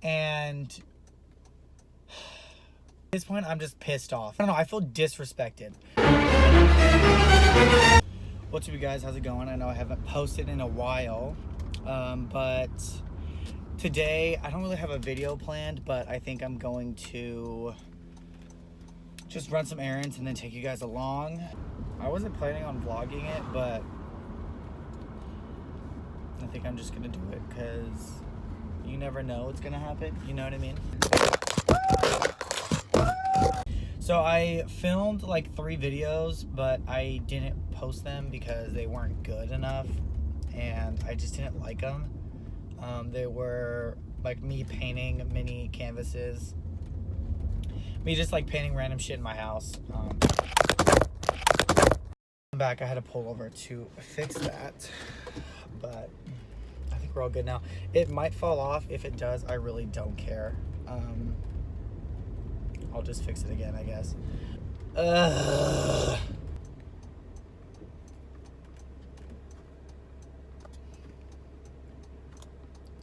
And at this point, I'm just pissed off. I don't know, I feel disrespected. What's up, you guys? How's it going? I know I haven't posted in a while, but today I don't really have a video planned, but I think I'm going to just run some errands and then take you guys along. I wasn't planning on vlogging it, but I think I'm just gonna do it because you never know what's gonna happen. You know what I mean? So I filmed like 3 videos, but I didn't post them because they weren't good enough and I just didn't like them. They were like me painting mini canvases, me just like painting random shit in my house. I'm back. I had to pull over to fix that, but I think we're all good now. It might fall off. If it does, I really don't care. I'll just fix it again, I guess.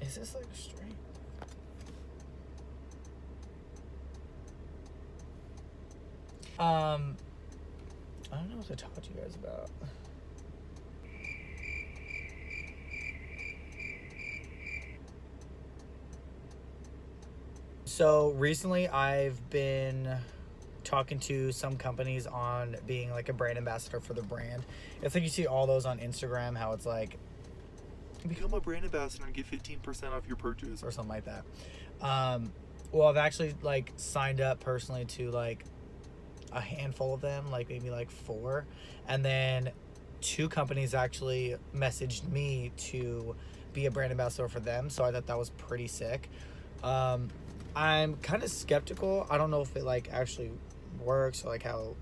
Is this like straight? I don't know what to talk to you guys about. So recently I've been talking to some companies on being like a brand ambassador for the brand. It's like you see all those on Instagram, how it's like, become a brand ambassador and get 15% off your purchase or something like that. Well, I've actually like signed up personally to like a handful of them, like maybe like 4. And then 2 companies actually messaged me to be a brand ambassador for them. So I thought that was pretty sick. I'm kind of skeptical. I don't know if it like actually works or like how,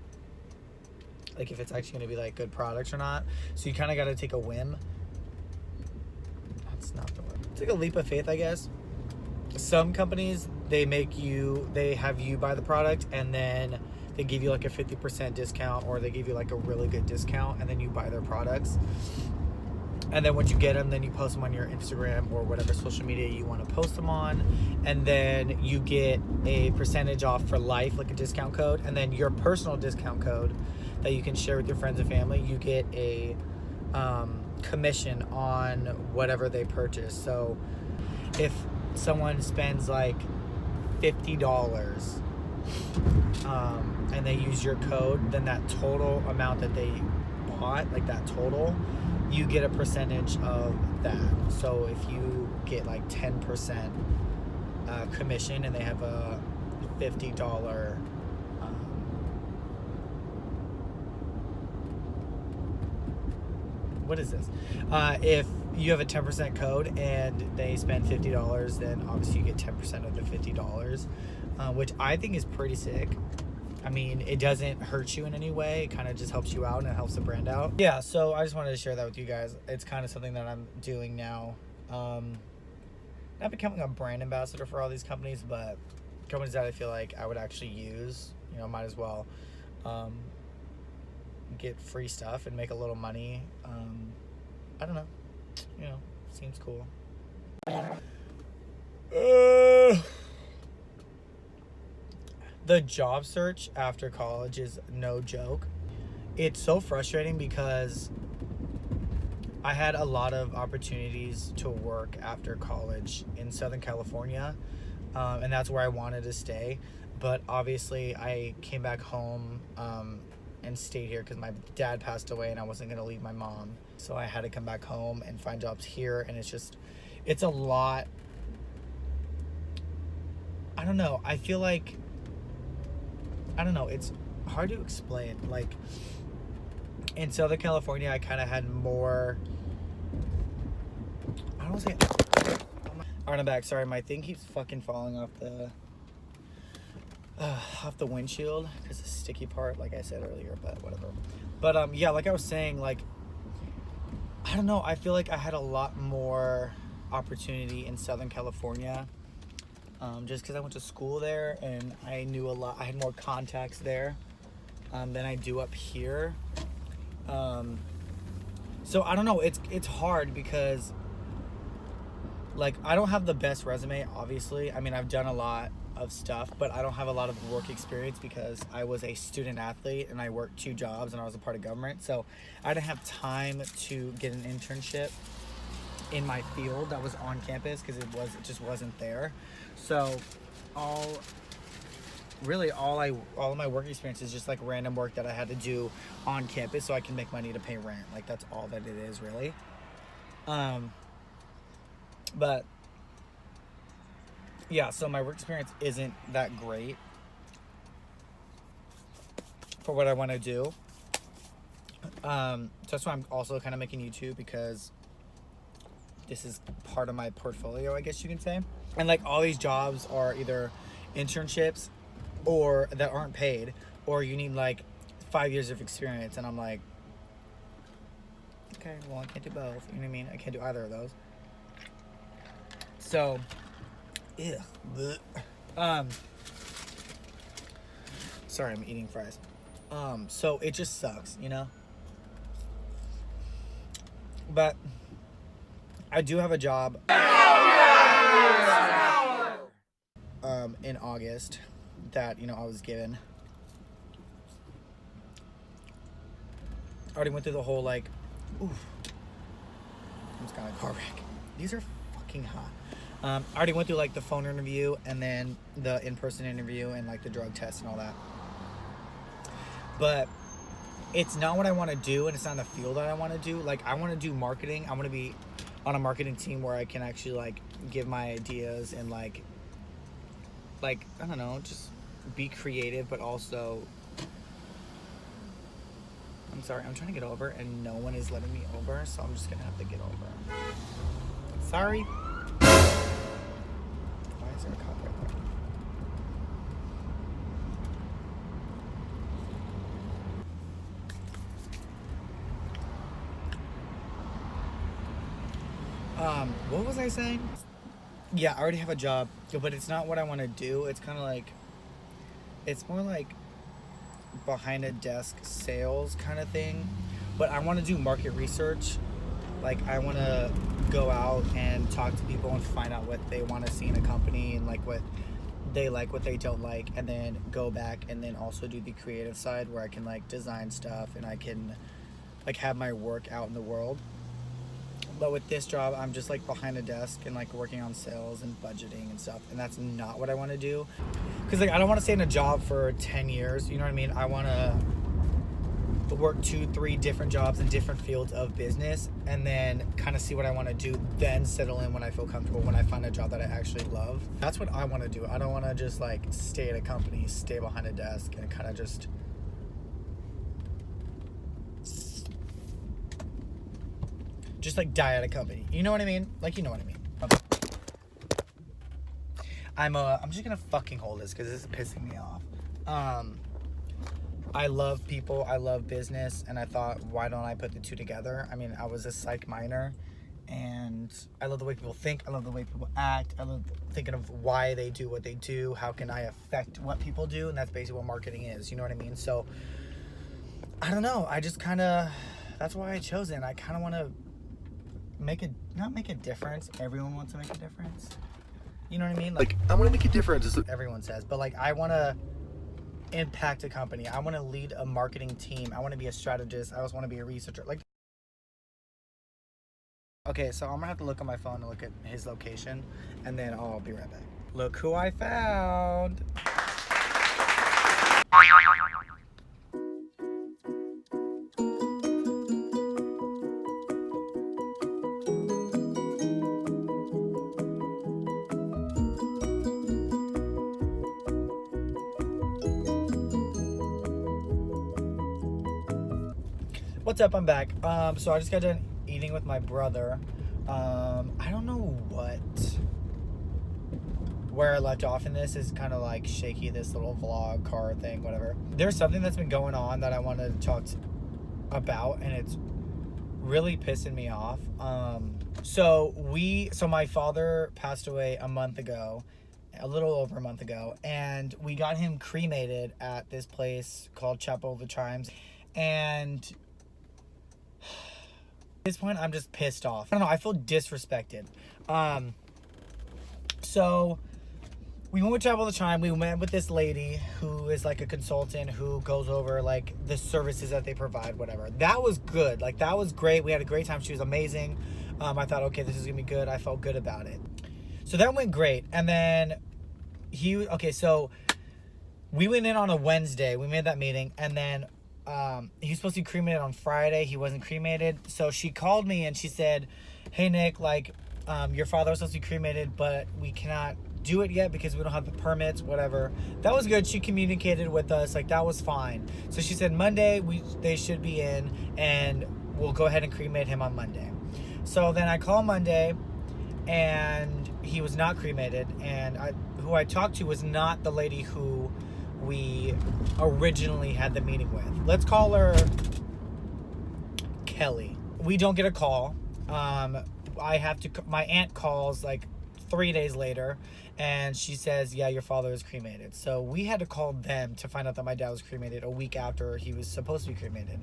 like if it's actually going to be like good products or not. So you kind of got to take a whim. That's not the word. Take a leap of faith, I guess. Some companies, they have you buy the product and then they give you like a 50% discount, or they give you like a really good discount and then you buy their products. And then once you get them, then you post them on your Instagram or whatever social media you want to post them on. And then you get a percentage off for life, like a discount code. And then your personal discount code that you can share with your friends and family, you get a commission on whatever they purchase. So if someone spends like $50 and they use your code, then that total amount that they bought, like that total, you get a percentage of that. So if you get like 10% commission and they have a $50 what is this? If you have a 10% code and they spend $50, then obviously you get 10% of the $50, which I think is pretty sick. I mean, it doesn't hurt you in any way. It kind of just helps you out and it helps the brand out. Yeah, so I just wanted to share that with you guys. It's kind of something that I'm doing now. Not becoming a brand ambassador for all these companies, but companies that I feel like I would actually use, you know, might as well get free stuff and make a little money. I don't know, you know, seems cool. The job search after college is no joke. It's so frustrating because I had a lot of opportunities to work after college in Southern California, and that's where I wanted to stay. But obviously I came back home and stayed here because my dad passed away and I wasn't going to leave my mom. So I had to come back home and find jobs here, and it's a lot. I don't know. I feel like, I don't know, it's hard to explain. Like in Southern California, I kind of had more, I don't want to say, alright, I'm back. Sorry, my thing keeps fucking falling off the windshield because the sticky part, like I said earlier, but whatever. But yeah, like I was saying, like, I don't know, I feel like I had a lot more opportunity in Southern California. Just because I went to school there and I knew a lot. I had more contacts there than I do up here. So I don't know. It's hard because like, I don't have the best resume, obviously. I mean, I've done a lot of stuff, but I don't have a lot of work experience because I was a student athlete and I worked 2 jobs and I was a part of government. So I didn't have time to get an internship in my field that was on campus because it just wasn't there. So all of my work experience is just like random work that I had to do on campus so I can make money to pay rent. Like, that's all that it is, really. But yeah, so my work experience isn't that great for what I want to do. So that's why I'm also kind of making YouTube, because this is part of my portfolio, I guess you can say. And like, all these jobs are either internships or that aren't paid, or you need like 5 years of experience. And I'm like, okay, well, I can't do both. You know what I mean? I can't do either of those. So, ew. Sorry, I'm eating fries. So it just sucks, you know? But I do have a job in August that, you know, I was given. I already went through the whole, like, oof. It's kind of a car wreck. These are fucking hot. I already went through like the phone interview and then the in-person interview and like the drug test and all that. But it's not what I want to do, and it's not the field that I want to do. Like, I want to do marketing. I want to be on a marketing team where I can actually like give my ideas and like I don't know, just be creative, but also, I'm sorry, I'm trying to get over and no one is letting me over, so I'm just gonna have to get over. Sorry. Why is there a cop right there? What was I saying? Yeah, I already have a job, but it's not what I want to do. It's kind of like, it's more like behind a desk sales kind of thing. But I want to do market research. Like, I want to go out and talk to people and find out what they want to see in a company and like what they don't like, and then go back and then also do the creative side where I can like design stuff and I can like have my work out in the world. But with this job, I'm just like behind a desk and like working on sales and budgeting and stuff, and that's not what I want to do. Because like, I don't want to stay in a job for 10 years, you know what I mean? I want to work 2-3 different jobs in different fields of business and then kind of see what I want to do, then settle in when I feel comfortable, when I find a job that I actually love. That's what I want to do. I don't want to just like stay at a company, stay behind a desk, and kind of just like die at a company. You know what I mean? Like, you know what I mean. I'm just gonna fucking hold this because this is pissing me off. I love people, I love business, and I thought, why don't I put the two together? I mean, I was a psych minor, and I love the way people think, I love the way people act, I love thinking of why they do what they do, how can I affect what people do, and that's basically what marketing is, you know what I mean? So, I don't know, I just kind of, that's why I chose it, and I kind of want to not make a difference. Everyone wants to make a difference. You know what I mean? Like, I want to make a difference. Everyone says, but like, I want to impact a company. I want to lead a marketing team. I want to be a strategist. I also want to be a researcher. Like, okay, so I'm gonna have to look on my phone and look at his location, and then I'll be right back. Look who I found. What's up? I'm back. So I just got done eating with my brother. I don't know where I left off in this is kind of like shaky, this little vlog car thing, whatever. There's something that's been going on that I wanted to talk about, and it's really pissing me off. So my father passed away a month ago, a little over a month ago, and we got him cremated at this place called Chapel of the Chimes, and at this point, I'm just pissed off. I don't know, I feel disrespected. So we went with travel all the time. We met with this lady who is like a consultant who goes over like the services that they provide, whatever. That was good. Like that was great. We had a great time. She was amazing. I thought, okay, this is gonna be good. I felt good about it. So that went great. And then so we went in on a Wednesday. We made that meeting, and then he was supposed to be cremated on Friday. He wasn't cremated. So she called me and she said, hey Nick, like your father was supposed to be cremated, but we cannot do it yet because we don't have the permits, whatever. That was good. She communicated with us, like that was fine. So she said Monday they should be in, and we'll go ahead and cremate him on Monday. So then I call Monday, and he was not cremated, and who I talked to was not the lady who we originally had the meeting with. Let's call her Kelly. We don't get a call. My aunt calls like 3 days later, and she says, yeah, your father is cremated. So we had to call them to find out that my dad was cremated a week after he was supposed to be cremated.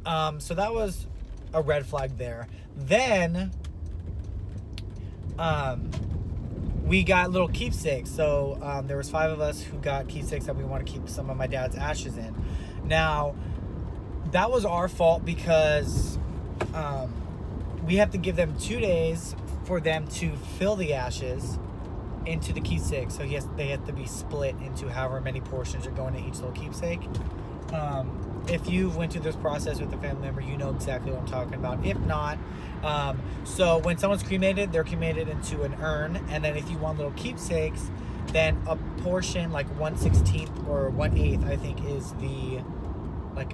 So that was a red flag there. Then we got little keepsakes. So there was 5 of us who got keepsakes that we want to keep some of my dad's ashes in. Now, that was our fault because we have to give them 2 days for them to fill the ashes into the keepsake. So they have to be split into however many portions are going to each little keepsake. If you went through this process with a family member, you know exactly what I'm talking about. If not, so when someone's cremated, they're cremated into an urn, and then if you want little keepsakes, then a portion like 1/16 or 1/8, I think, is the like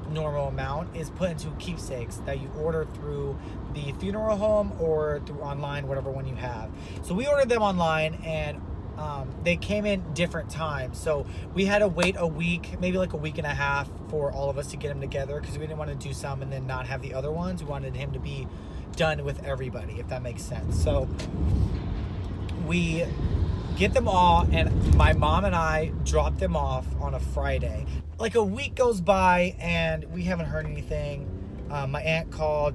normal amount, is put into keepsakes that you order through the funeral home or through online, whatever one you have. So we ordered them online, and they came in different times. So we had to wait a week, maybe like a week and a half, for all of us to get them together, because we didn't want to do some and then not have the other ones. We wanted him to be done with everybody, if that makes sense. So we get them all, and my mom and I dropped them off on a Friday. Like a week goes by and we haven't heard anything. My aunt called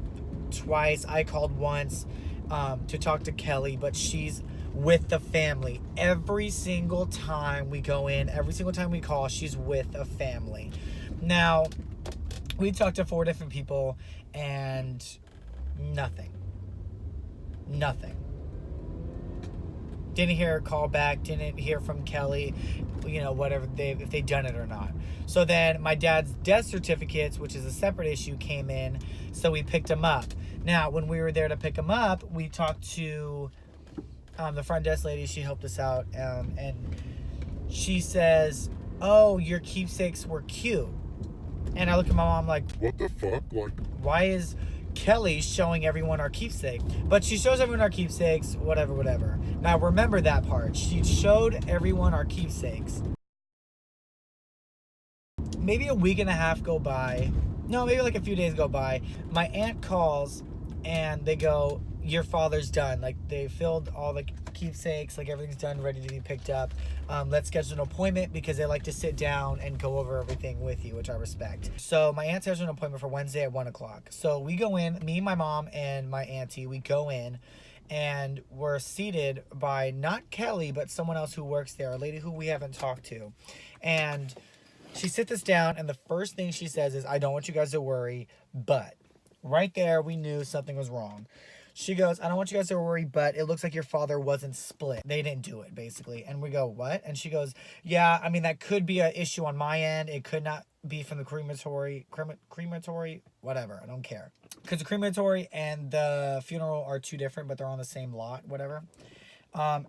twice. I called once to talk to Kelly, but she's with the family. Every single time we go in, every single time we call, she's with a family. Now, we talked to 4 different people, and nothing. Didn't hear a call back, didn't hear from Kelly, whatever, if they done it or not. So then my dad's death certificates, which is a separate issue, came in, so we picked them up. Now, when we were there to pick them up, we talked to the front desk lady. She helped us out, and she says, oh, your keepsakes were cute. And I look at my mom like, what the fuck? Like, why is Kelly showing everyone our keepsake? But she shows everyone our keepsakes, whatever. Now remember that part. She showed everyone our keepsakes. Maybe a week and a half go by. No, maybe like a few days go by. My aunt calls and they go, your father's done. Like, they filled all the keepsakes, like everything's done, ready to be picked up. Let's schedule an appointment, because they like to sit down and go over everything with you, which I respect. So my aunt scheduled an appointment for Wednesday at 1:00. So we go in, me, my mom, and my auntie, we go in, and we're seated by not Kelly, but someone else who works there, a lady who we haven't talked to. And she sits us down, and the first thing she says is, I don't want you guys to worry, but right there, we knew something was wrong. She goes, I don't want you guys to worry, but it looks like your father wasn't split. They didn't do it, basically. And we go, what? And she goes, yeah, I mean, that could be an issue on my end. It could not be from the crematory, whatever. I don't care. Because the crematory and the funeral are 2 different, but they're on the same lot, whatever.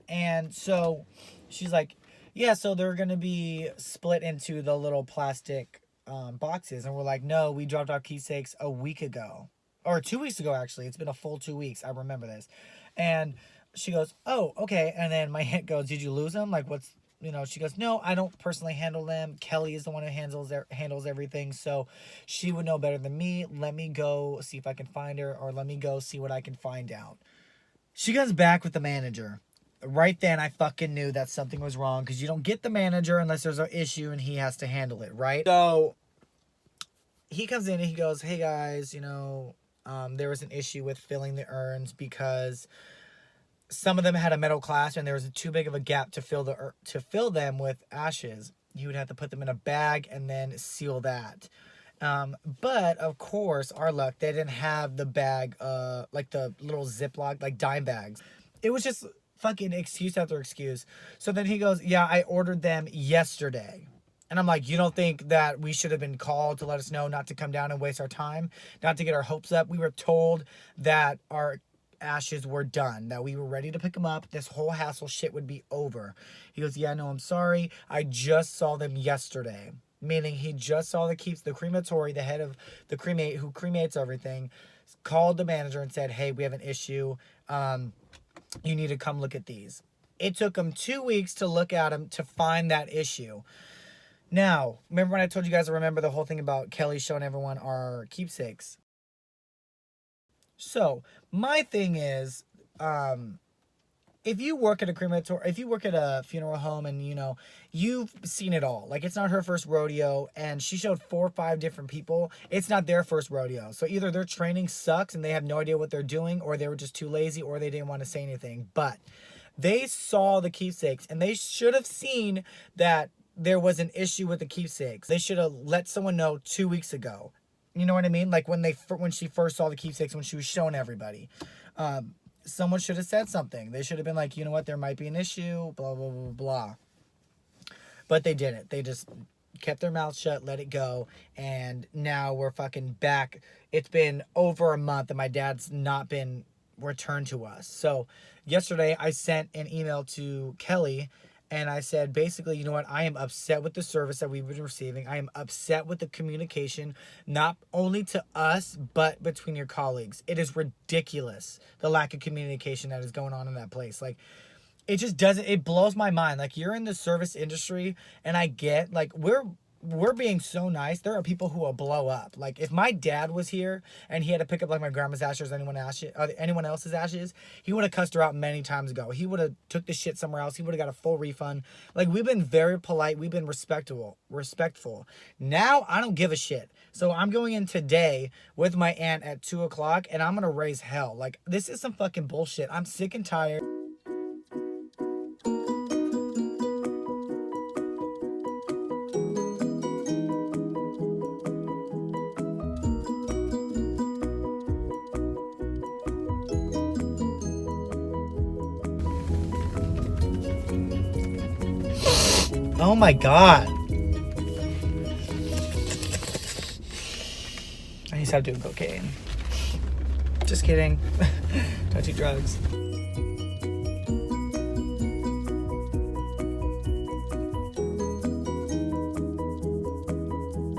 And so she's like, yeah, so they're going to be split into the little plastic boxes. And we're like, no, we dropped off keepsakes a week ago. Or 2 weeks ago, actually. It's been a full 2 weeks. I remember this. And she goes, oh, okay. And then my aunt goes, did you lose them? Like, she goes, no, I don't personally handle them. Kelly is the one who handles everything. So she would know better than me. Let me go see if I can find her, or let me go see what I can find out. She goes back with the manager. Right then, I fucking knew that something was wrong, because you don't get the manager unless there's an issue and he has to handle it, right? So he comes in and he goes, hey guys, there was an issue with filling the urns because some of them had a metal clasp and there was too big of a gap to fill them with ashes. You would have to put them in a bag and then seal that. But of course, our luck, they didn't have the bag, like the little Ziploc, like dime bags. It was just fucking excuse after excuse. So then he goes, yeah, I ordered them yesterday. And I'm like, you don't think that we should have been called to let us know not to come down and waste our time, not to get our hopes up? We were told that our ashes were done, that we were ready to pick them up. This whole hassle shit would be over. He goes, yeah, no, I'm sorry. I just saw them yesterday. Meaning he just saw the crematory, the head of the cremate who cremates everything, called the manager and said, hey, we have an issue. You need to come look at these. It took him 2 weeks to look at them to find that issue. Now, remember when I told you guys to remember the whole thing about Kelly showing everyone our keepsakes? So, my thing is, if you work at a crematory, if you work at a funeral home and, you know, you've seen it all. Like, it's not her first rodeo, and she showed 4 or 5 different people. It's not their first rodeo. So either their training sucks and they have no idea what they're doing, or they were just too lazy, or they didn't want to say anything. But they saw the keepsakes, and they should have seen that there was an issue with the keepsakes. They should have let someone know 2 weeks ago. You know what I mean? Like when she first saw the keepsakes, when she was showing everybody. Someone should have said something. They should have been like, you know what, there might be an issue, blah, blah, blah, blah. But they didn't. They just kept their mouth shut, let it go, and now we're fucking back. It's been over a month and my dad's not been returned to us. So yesterday I sent an email to Kelly and I said, basically, you know what? I am upset with the service that we've been receiving. I am upset with the communication, not only to us, but between your colleagues. It is ridiculous, the lack of communication that is going on in that place. Like, it just doesn't, it blows my mind. Like, you're in the service industry, and I get, like, we're being so nice. There are people who will blow up. Like, if my dad was here and he had to pick up like my grandma's ashes or anyone else's ashes, he would have cussed her out many times ago. He would have took the shit somewhere else. He would have got a full refund. Like, we've been very polite. We've been respectful. Now I don't give a shit. So I'm going in today with my aunt at 2:00 and I'm going to raise hell. Like, this is some fucking bullshit. I'm sick and tired. Oh my god. I used to stop doing cocaine. Just kidding. Don't do drugs.